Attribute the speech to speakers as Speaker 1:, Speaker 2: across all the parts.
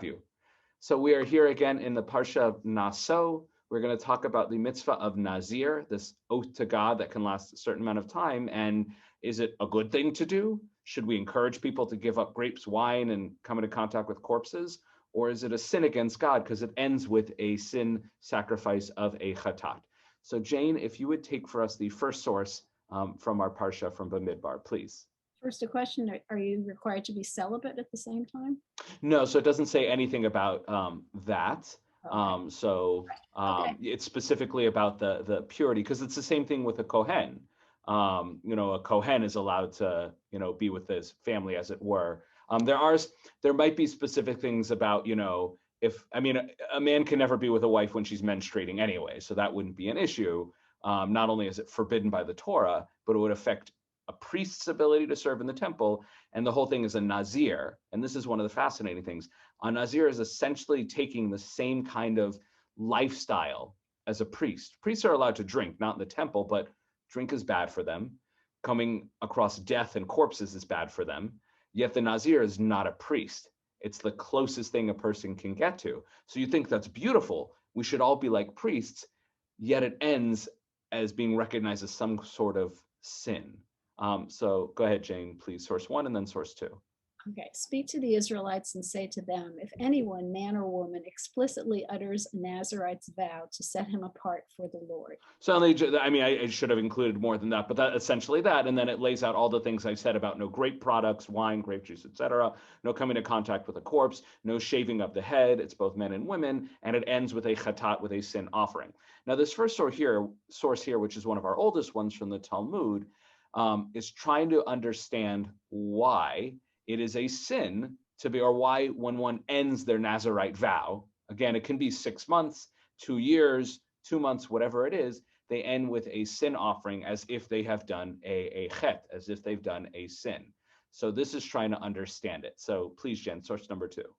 Speaker 1: you. So we are here again in the Parsha of Nasso. We're going to talk about the mitzvah of Nazir, this oath to God that can last a certain amount of time. And is it a good thing to do? Should we encourage people to give up grapes, wine, and come into contact with corpses? Or is it a sin against God because it ends with a sin sacrifice of a chatat? So Jane, if you would take for us the first source from our Parsha from Bamidbar, please.
Speaker 2: First, a question, are you required to be celibate at the same time?
Speaker 1: No, so it doesn't say anything about that.
Speaker 2: Okay.
Speaker 1: It's specifically about the purity, because it's the same thing with a Kohen. A Kohen is allowed to, be with his family, as it were. There might be specific things about, a man can never be with a wife when she's menstruating anyway, so that wouldn't be an issue. Not only is it forbidden by the Torah, but it would affect a priest's ability to serve in the temple. And the whole thing is a Nazir. And this is one of the fascinating things. A Nazir is essentially taking the same kind of lifestyle as a priest. Priests are allowed to drink, not in the temple, but drink is bad for them. Coming across death and corpses is bad for them. Yet the Nazir is not a priest. It's the closest thing a person can get to. So you think that's beautiful. We should all be like priests, yet it ends as being recognized as some sort of sin. So go ahead, Jane, please. Source one and then source two.
Speaker 2: Okay. Speak to the Israelites and say to them, if anyone, man or woman, explicitly utters a Nazarite's vow to set him apart for the Lord.
Speaker 1: So I should have included more than that, but that essentially that. And then it lays out all the things I said about no grape products, wine, grape juice, etc. No coming into contact with a corpse, no shaving of the head. It's both men and women. And it ends with a chatat, with a sin offering. Now, this first source here, which is one of our oldest ones from the Talmud, is trying to understand why it is a sin to be, or why when one ends their Nazarite vow, again, it can be 6 months, 2 years, 2 months, whatever it is, they end with a sin offering as if they have done a chet, as if they've done a sin. So this is trying to understand it. So please, Jen, source number two.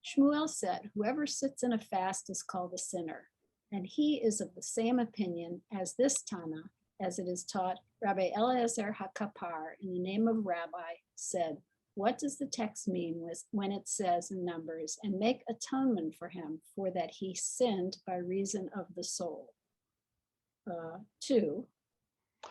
Speaker 2: Shmuel said, whoever sits in a fast is called a sinner. And he is of the same opinion as this Tana, as it is taught. Rabbi Eliezer HaKapar, in the name of Rabbi, said, what does the text mean when it says in Numbers, and make atonement for him for that he sinned by reason of the soul? Two.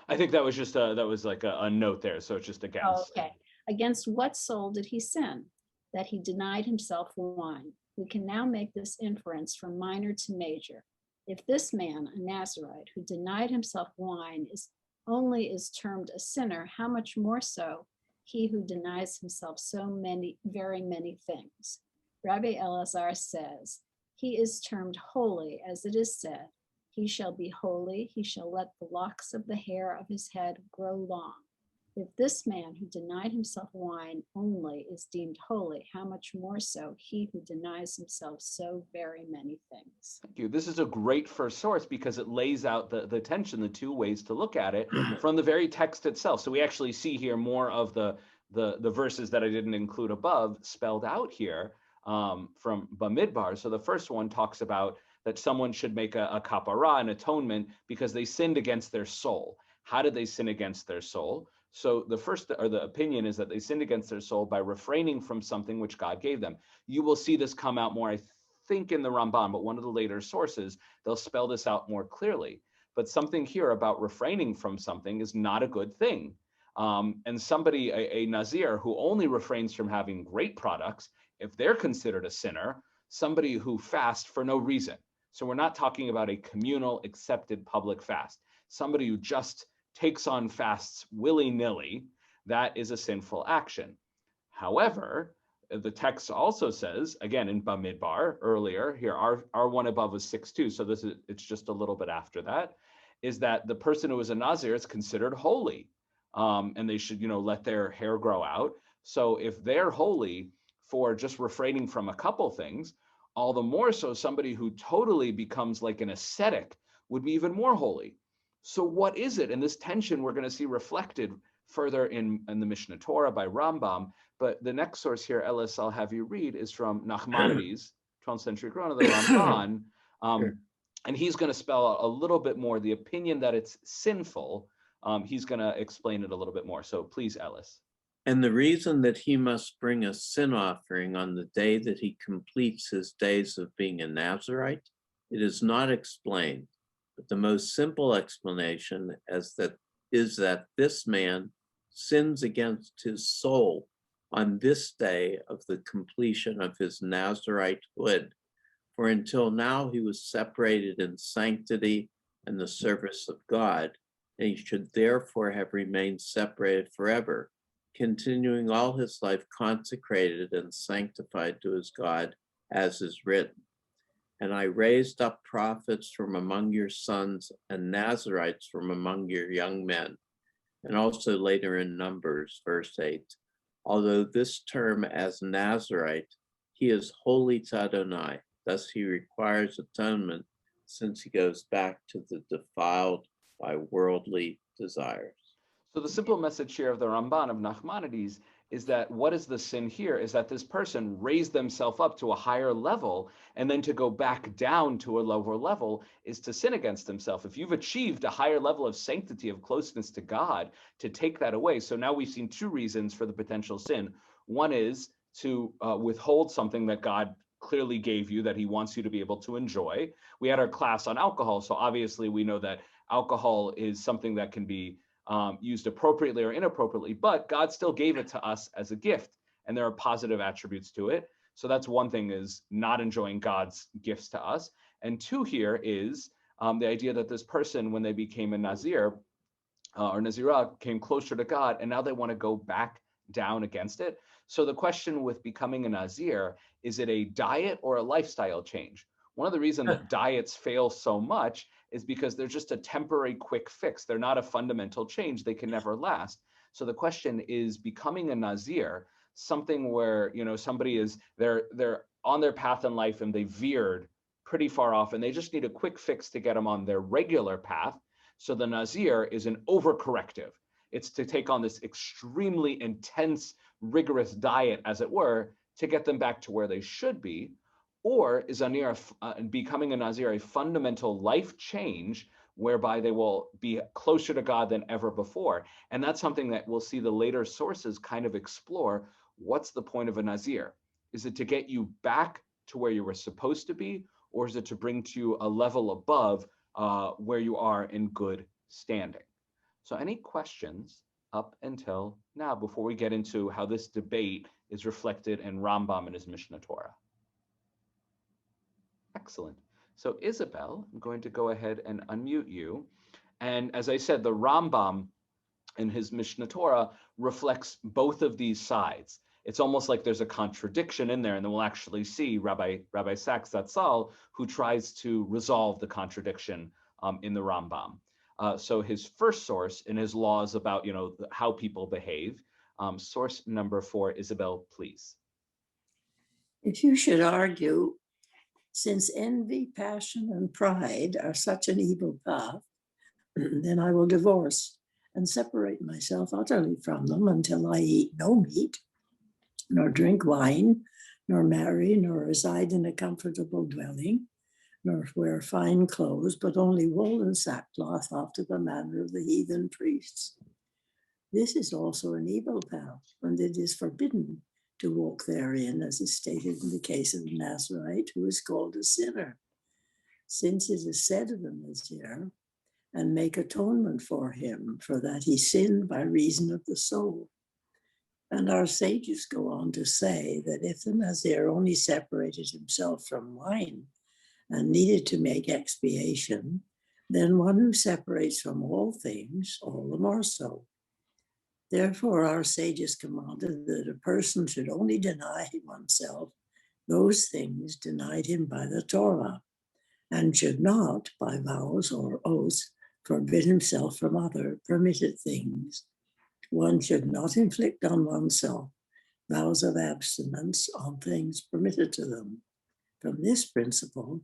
Speaker 1: I think that was just a note there, so it's just a guess.
Speaker 2: Oh, okay. Against what soul did he sin? That he denied himself wine. We can now make this inference from minor to major. If this man, a Nazarite, who denied himself wine is termed a sinner, how much more so he who denies himself very many things? Rabbi Elazar says, he is termed holy, as it is said, he shall be holy, he shall let the locks of the hair of his head grow long. If this man who denied himself wine only is deemed holy, how much more so he who denies himself so very many things?
Speaker 1: Thank you. This is a great first source because it lays out the tension, the two ways to look at it from the very text itself. So we actually see here more of the verses that I didn't include above spelled out here from Bamidbar. So the first one talks about that someone should make a kapara, an atonement, because they sinned against their soul. How did they sin against their soul? So the opinion is that they sinned against their soul by refraining from something which God gave them. You will see this come out more, I think, in the Ramban, but one of the later sources, they'll spell this out more clearly. But something here about refraining from something is not a good thing. And somebody, a Nazir, who only refrains from having great products, if they're considered a sinner, somebody who fasts for no reason. So we're not talking about a communal, accepted public fast. Somebody who just takes on fasts willy-nilly, that is a sinful action. However, the text also says, again, in Bamidbar earlier, here, our one above was 6:2, so it's just a little bit after that, is that the person who is a Nazir is considered holy, and they should, let their hair grow out. So if they're holy for just refraining from a couple things, all the more so somebody who totally becomes like an ascetic would be even more holy. So what is it? And this tension we're going to see reflected further in the Mishnah Torah by Rambam. But the next source here, Ellis, I'll have you read, is from Nachmanides, 12th century Corona, the Ramban. And he's going to spell out a little bit more the opinion that it's sinful. He's going to explain it a little bit more. So please, Ellis.
Speaker 3: And the reason that he must bring a sin offering on the day that he completes his days of being a Nazarite, it is not explained, but the most simple explanation is that this man sins against his soul on this day of the completion of his Nazaritehood, for until now he was separated in sanctity and the service of God, and he should therefore have remained separated forever, continuing all his life consecrated and sanctified to his God, as is written. And I raised up prophets from among your sons and Nazarites from among your young men. And also later in Numbers, verse 8. Although this term as Nazarite, he is holy to Adonai. Thus he requires atonement since he goes back to the defiled by worldly desires.
Speaker 1: So the simple message here of the Ramban of Nachmanides is that what is the sin here is that this person raised themselves up to a higher level, and then to go back down to a lower level is to sin against himself. If you've achieved a higher level of sanctity, of closeness to God, to take that away. So now we've seen two reasons for the potential sin. One is to withhold something that God clearly gave you that he wants you to be able to enjoy. We had our class on alcohol, so obviously we know that alcohol is something that can be used appropriately or inappropriately, but God still gave it to us as a gift, and there are positive attributes to it. So that's one thing, is not enjoying God's gifts to us. And two here is the idea that this person, when they became a Nazir or Nazirah, came closer to God, and now they want to go back down against it. So the question with becoming a Nazir, is it a diet or a lifestyle change? One of the reasons that diets fail so much is because they're just a temporary quick fix. They're not a fundamental change. They can never last. So the question is, becoming a Nazir something where, you know, somebody is, they're on their path in life and they veered pretty far off and they just need a quick fix to get them on their regular path. So the Nazir is an overcorrective. It's to take on this extremely intense, rigorous diet, as it were, to get them back to where they should be. Or is becoming a Nazir a fundamental life change whereby they will be closer to God than ever before? And that's something that we'll see the later sources kind of explore. What's the point of a Nazir? Is it to get you back to where you were supposed to be, or is it to bring to you a level above where you are in good standing? So any questions up until now before we get into how this debate is reflected in Rambam and his Mishnah Torah? Excellent. So Isabel, I'm going to go ahead and unmute you. And as I said, the Rambam in his Mishnah Torah reflects both of these sides. It's almost like there's a contradiction in there, and then we'll actually see Rabbi Sachs Zatzal, who tries to resolve the contradiction in the Rambam. So his first source in his laws about, you know, how people behave, source number 4, Isabel, please.
Speaker 4: If you should argue, since envy, passion, and pride are such an evil path, then I will divorce and separate myself utterly from them until I eat no meat, nor drink wine, nor marry, nor reside in a comfortable dwelling, nor wear fine clothes, but only wool and sackcloth after the manner of the heathen priests. This is also an evil path, and it is forbidden to walk therein, as is stated in the case of the Nazarite, who is called a sinner. Since it is said of the Nazir, and make atonement for him, for that he sinned by reason of the soul. And our sages go on to say that if the Nazir only separated himself from wine and needed to make expiation, then one who separates from all things, all the more so. Therefore, our sages commanded that a person should only deny oneself those things denied him by the Torah, and should not, by vows or oaths, forbid himself from other permitted things. One should not inflict on oneself vows of abstinence on things permitted to them. From this principle,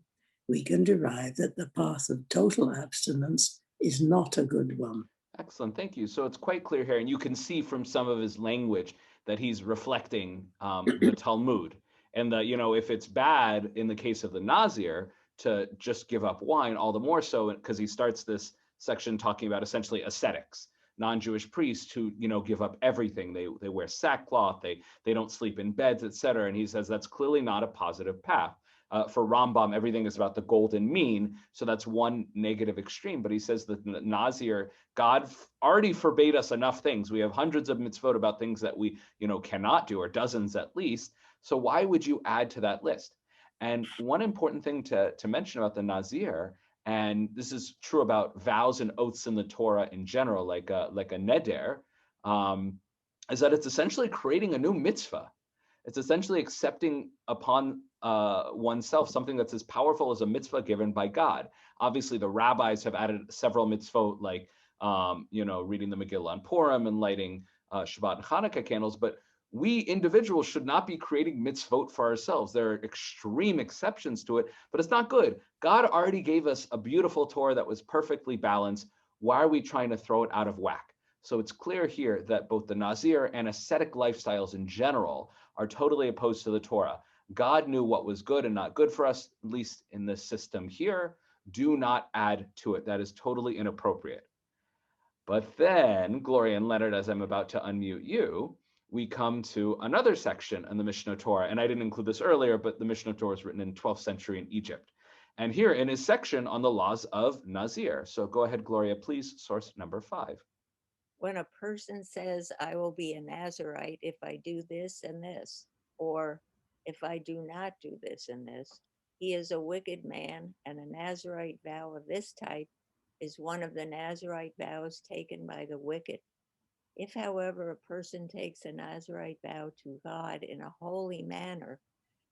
Speaker 4: we can derive that the path of total abstinence is not a good one.
Speaker 1: Excellent, thank you. So it's quite clear here, and you can see from some of his language that he's reflecting the Talmud. And that, you know, if it's bad in the case of the Nazir to just give up wine, all the more so because he starts this section talking about essentially ascetics. non-Jewish priests who, give up everything. They wear sackcloth, they don't sleep in beds, etc. And he says that's clearly not a positive path. For Rambam, everything is about the golden mean. So that's one negative extreme. But he says that Nazir, God already forbade us enough things. We have hundreds of mitzvot about things that we, cannot do, or dozens at least. So why would you add to that list? And one important thing to mention about the Nazir, and this is true about vows and oaths in the Torah in general, like a neder, is that it's essentially creating a new mitzvah. It's essentially accepting upon oneself something that's as powerful as a mitzvah given by God. Obviously, the rabbis have added several mitzvot, like reading the Megillah on Purim and lighting Shabbat and Hanukkah candles. But we individuals should not be creating mitzvot for ourselves. There are extreme exceptions to it, but it's not good. God already gave us a beautiful Torah that was perfectly balanced. Why are we trying to throw it out of whack? So it's clear here that both the Nazir and ascetic lifestyles in general are totally opposed to the Torah. God knew what was good and not good for us, at least in this system here. Do not add to it. That is totally inappropriate. But then, Gloria and Leonard, as I'm about to unmute you, we come to another section in the Mishnah Torah. And I didn't include this earlier, but the Mishnah Torah is written in 12th century in Egypt. And here in his section on the laws of Nazir. So go ahead, Gloria, please, source number 5.
Speaker 5: When a person says, I will be a Nazirite if I do this and this, or if I do not do this and this, he is a wicked man, and a Nazirite vow of this type is one of the Nazirite vows taken by the wicked. If, however, a person takes a Nazirite vow to God in a holy manner,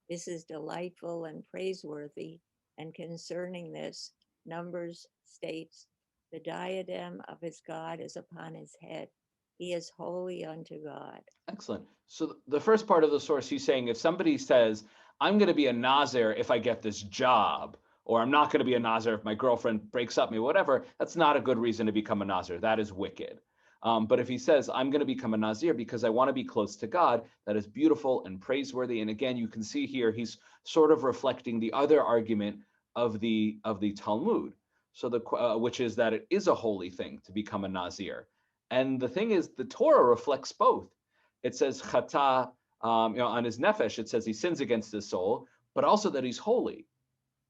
Speaker 5: this is delightful and praiseworthy, and concerning this, Numbers states, the diadem of his God is upon his head. He is holy unto God.
Speaker 1: Excellent. So the first part of the source, he's saying if somebody says, I'm going to be a Nazir if I get this job, or I'm not going to be a Nazir if my girlfriend breaks up me, whatever, that's not a good reason to become a Nazir. That is wicked. But if he says, I'm going to become a Nazir because I want to be close to God, that is beautiful and praiseworthy. And again, you can see here, he's sort of reflecting the other argument of the Talmud. So which is that it is a holy thing to become a Nazir. And the thing is, the Torah reflects both. It says chata, on his nefesh, it says he sins against his soul, but also that he's holy.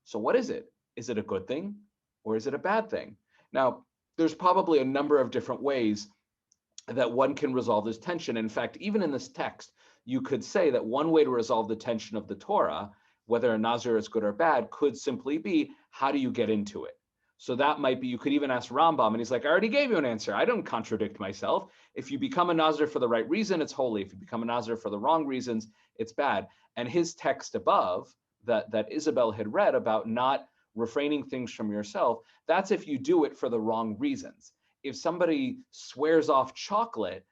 Speaker 1: So what is it? Is it a good thing or is it a bad thing? Now, there's probably a number of different ways that one can resolve this tension. In fact, even in this text, you could say that one way to resolve the tension of the Torah, whether a Nazir is good or bad, could simply be, how do you get into it? So that might be, you could even ask Rambam, and he's like, I already gave you an answer. I don't contradict myself. If you become a Nazir for the right reason, it's holy. If you become a Nazir for the wrong reasons, it's bad. And his text above that Isabel had read about not refraining things from yourself, that's if you do it for the wrong reasons. If somebody swears off chocolate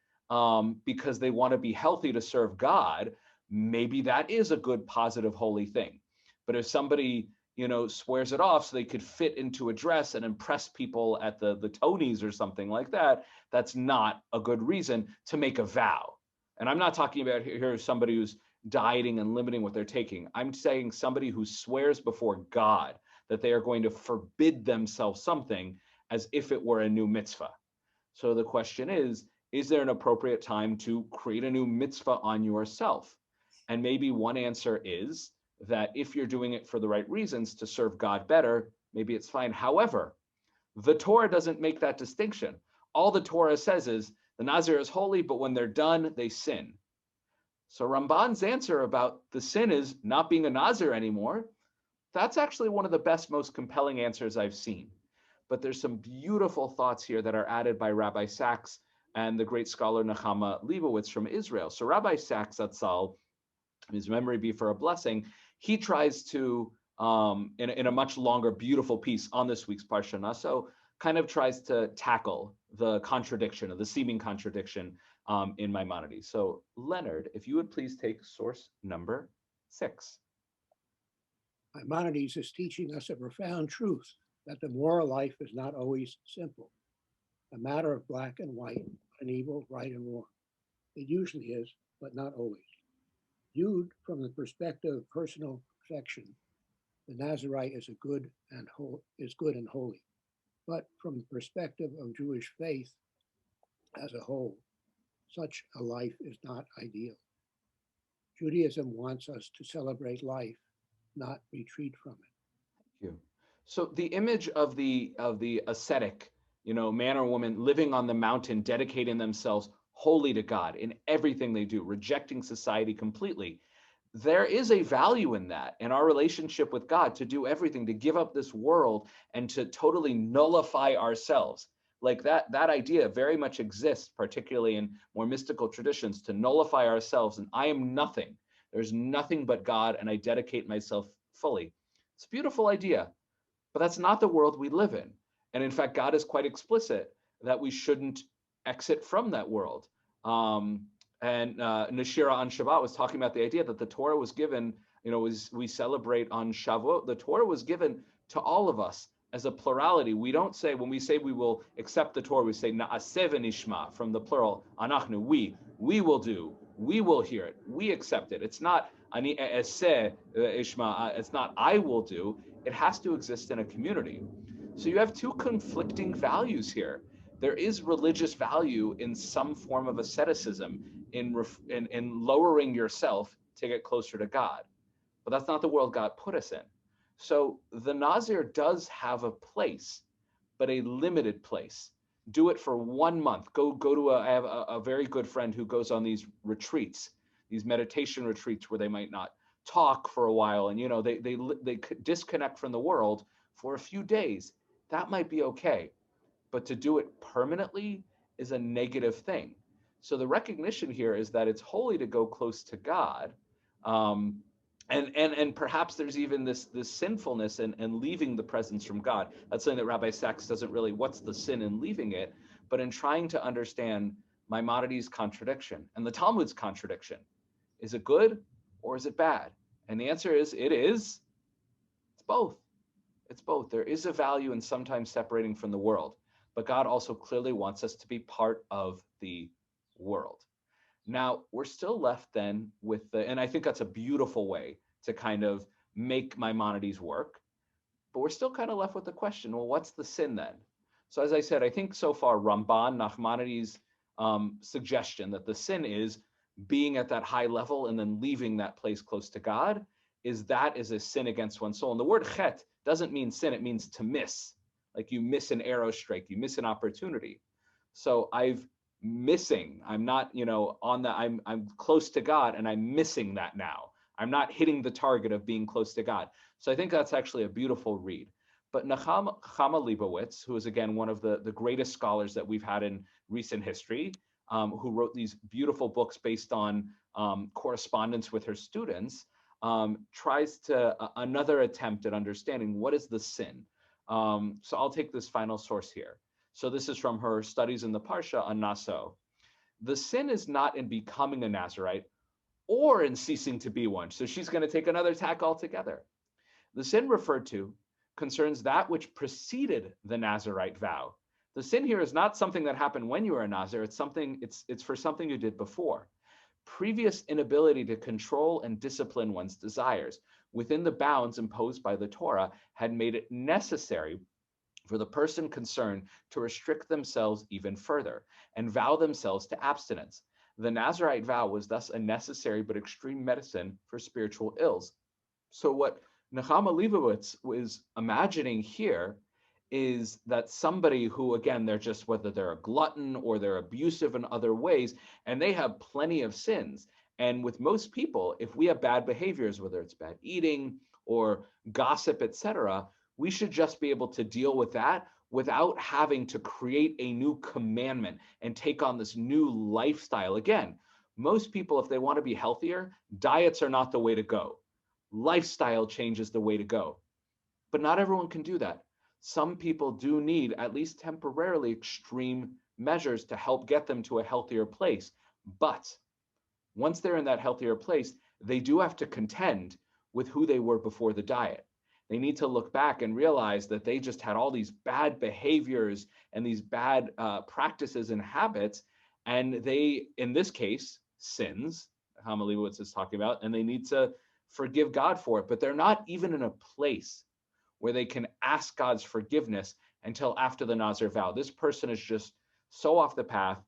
Speaker 1: because they want to be healthy to serve God, maybe that is a good, positive, holy thing. But if somebody swears it off so they could fit into a dress and impress people at the Tonys or something like that, that's not a good reason to make a vow. And I'm not talking about here somebody who's dieting and limiting what they're taking. I'm saying somebody who swears before God that they are going to forbid themselves something as if it were a new mitzvah. So the question is there an appropriate time to create a new mitzvah on yourself? And maybe one answer is that if you're doing it for the right reasons to serve God better, maybe it's fine. However, the Torah doesn't make that distinction. All the Torah says is the Nazir is holy, but when they're done, they sin. So Ramban's answer about the sin is not being a Nazir anymore, that's actually one of the best, most compelling answers I've seen. But there's some beautiful thoughts here that are added by Rabbi Sachs and the great scholar Nechama Leibowitz from Israel. So Rabbi Sachs Atzal, his memory be for a blessing, he tries to, in a much longer, beautiful piece on this week's Parasha Nasso, kind of tries to tackle the contradiction, or the seeming contradiction in Maimonides. So Leonard, if you would please take source number 6.
Speaker 6: Maimonides is teaching us a profound truth that the moral life is not always simple, a matter of black and white, an evil, right and wrong. It usually is, but not always. Viewed from the perspective of personal perfection, the Nazirite is good and holy. But from the perspective of Jewish faith, as a whole. Such a life is not ideal. Judaism wants us to celebrate life, not retreat from it.
Speaker 1: You. So the image of the ascetic, man or woman living on the mountain, dedicating themselves wholly to God in everything they do, rejecting society completely. There is a value in that, in our relationship with God, to do everything, to give up this world and to totally nullify ourselves. Like that idea very much exists, particularly in more mystical traditions, to nullify ourselves. And I am nothing. There's nothing but God, and I dedicate myself fully. It's a beautiful idea, but that's not the world we live in. And in fact, God is quite explicit that we shouldn't exit from that world. And Nashira on Shabbat was talking about the idea that the Torah was given, we celebrate on Shavuot, the Torah was given to all of us as a plurality. We don't say, when we say we will accept the Torah, we say na'aseh v'nishma, from the plural, anachnu, we will do, we will hear it, we accept it. It's not ani eseh ishma, it's not I will do, it has to exist in a community. So you have two conflicting values here. There is religious value in some form of asceticism, in lowering yourself to get closer to God. But that's not the world God put us in. So the Nazir does have a place, but a limited place. Do it for 1 month. Go to I have a very good friend who goes on these retreats, these meditation retreats where they might not talk for a while, and they disconnect from the world for a few days. That might be okay, but to do it permanently is a negative thing. So the recognition here is that it's holy to go close to God, and perhaps there's even this sinfulness and leaving the presence from God. That's something that Rabbi Sachs doesn't really, what's the sin in leaving it, but in trying to understand Maimonides' contradiction and the Talmud's contradiction. Is it good or is it bad? And the answer is, it's both. It's both. There is a value in sometimes separating from the world, but God also clearly wants us to be part of the world. Now, we're still left then with and I think that's a beautiful way to kind of make Maimonides work, but we're still kind of left with the question, well, what's the sin then? So as I said, I think so far Ramban, Nachmanides' suggestion that the sin is being at that high level and then leaving that place close to God, is a sin against one's soul. And the word chet doesn't mean sin, it means to miss. Like you miss an arrow strike, you miss an opportunity. So I'm not, on that, I'm close to God and I'm missing that now. I'm not hitting the target of being close to God. So I think that's actually a beautiful read. But Chama Leibowitz, who is again one of the greatest scholars that we've had in recent history, who wrote these beautiful books based on correspondence with her students, tries to another attempt at understanding what is the sin. So I'll take this final source here. So this is from her studies in the Parasha on Nasso. The sin is not in becoming a Nazirite or in ceasing to be one. So she's going to take another tack altogether. The sin referred to concerns that which preceded the Nazirite vow. The sin here is not something that happened when you were a Nazir. It's for something you did before. Previous inability to control and discipline one's desires within the bounds imposed by the Torah had made it necessary for the person concerned to restrict themselves even further and vow themselves to abstinence. The Nazirite vow was thus a necessary but extreme medicine for spiritual ills. So what Nechama Leibowitz was imagining here is that somebody who, again, they're just, whether they're a glutton or they're abusive in other ways, and they have plenty of sins. And with most people, if we have bad behaviors, whether it's bad eating or gossip, etc., we should just be able to deal with that without having to create a new commandment and take on this new lifestyle. Again, most people, if they want to be healthier, diets are not the way to go. Lifestyle change is the way to go. But not everyone can do that. Some people do need, at least temporarily, extreme measures to help get them to a healthier place. But once they're in that healthier place, they do have to contend with who they were before the diet. They need to look back and realize that they just had all these bad behaviors and these bad practices and habits, and they, in this case, sins, Chama Leibowitz is talking about, and they need to forgive God for it. But they're not even in a place where they can ask God's forgiveness until after the Nazir vow. This person is just so off the path,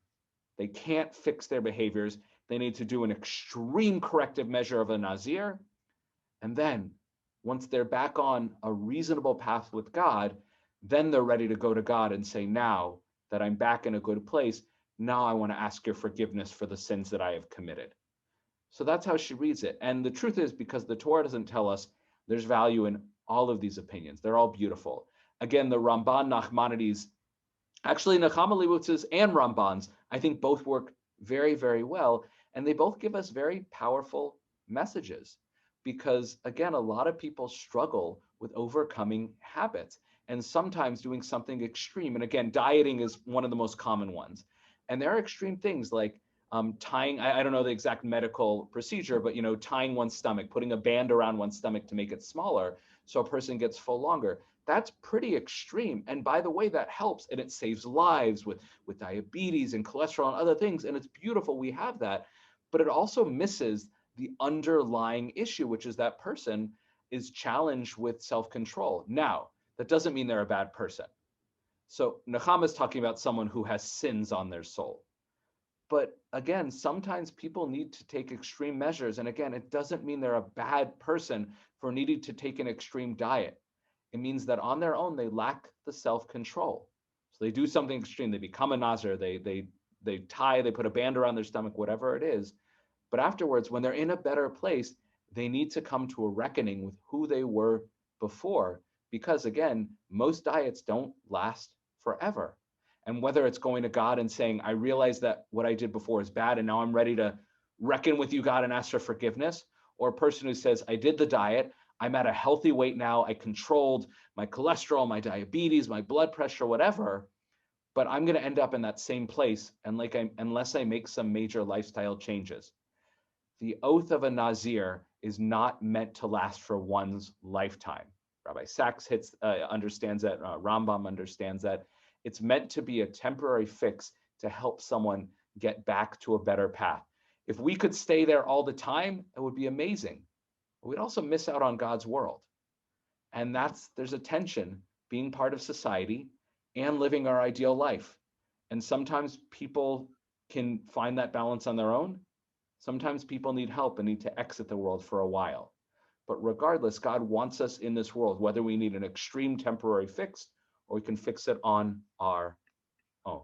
Speaker 1: They can't fix their behaviors. They need to do an extreme corrective measure of a Nazir. And then once they're back on a reasonable path with God, then they're ready to go to God and say, now that I'm back in a good place, now I want to ask your forgiveness for the sins that I have committed. So that's how she reads it. And the truth is, because the Torah doesn't tell us, there's value in all of these opinions. They're all beautiful. Again, the Ramban Nachmanides, actually Nechama Leibovitz's and Ramban's, I think both work very, very well. And they both give us very powerful messages. Because again, a lot of people struggle with overcoming habits and sometimes doing something extreme. And again, dieting is one of the most common ones. And there are extreme things like tying, I don't know the exact medical procedure, but tying one's stomach, putting a band around one's stomach to make it smaller so a person gets full longer. That's pretty extreme. And by the way, that helps and it saves lives with diabetes and cholesterol and other things. And it's beautiful we have that, but it also misses the underlying issue, which is that person is challenged with self-control. Now, that doesn't mean they're a bad person. So Nechama is talking about someone who has sins on their soul. But again, sometimes people need to take extreme measures. And again, it doesn't mean they're a bad person for needing to take an extreme diet. It means that on their own, they lack the self-control. So they do something extreme. They become a Nazir. They tie, they put a band around their stomach, whatever it is. But afterwards, when they're in a better place, they need to come to a reckoning with who they were before. Because again, most diets don't last forever. And whether it's going to God and saying, I realize that what I did before is bad, and now I'm ready to reckon with you, God, and ask for forgiveness, or a person who says, I did the diet, I'm at a healthy weight now, I controlled my cholesterol, my diabetes, my blood pressure, whatever, but I'm going to end up in that same place unless I make some major lifestyle changes. The oath of a Nazir is not meant to last for one's lifetime. Rabbi Sachs understands that, Rambam understands that. It's meant to be a temporary fix to help someone get back to a better path. If we could stay there all the time, it would be amazing. But we'd also miss out on God's world. And there's a tension being part of society and living our ideal life. And sometimes people can find that balance on their own. Sometimes people need help and need to exit the world for a while. But regardless, God wants us in this world, whether we need an extreme temporary fix or we can fix it on our own.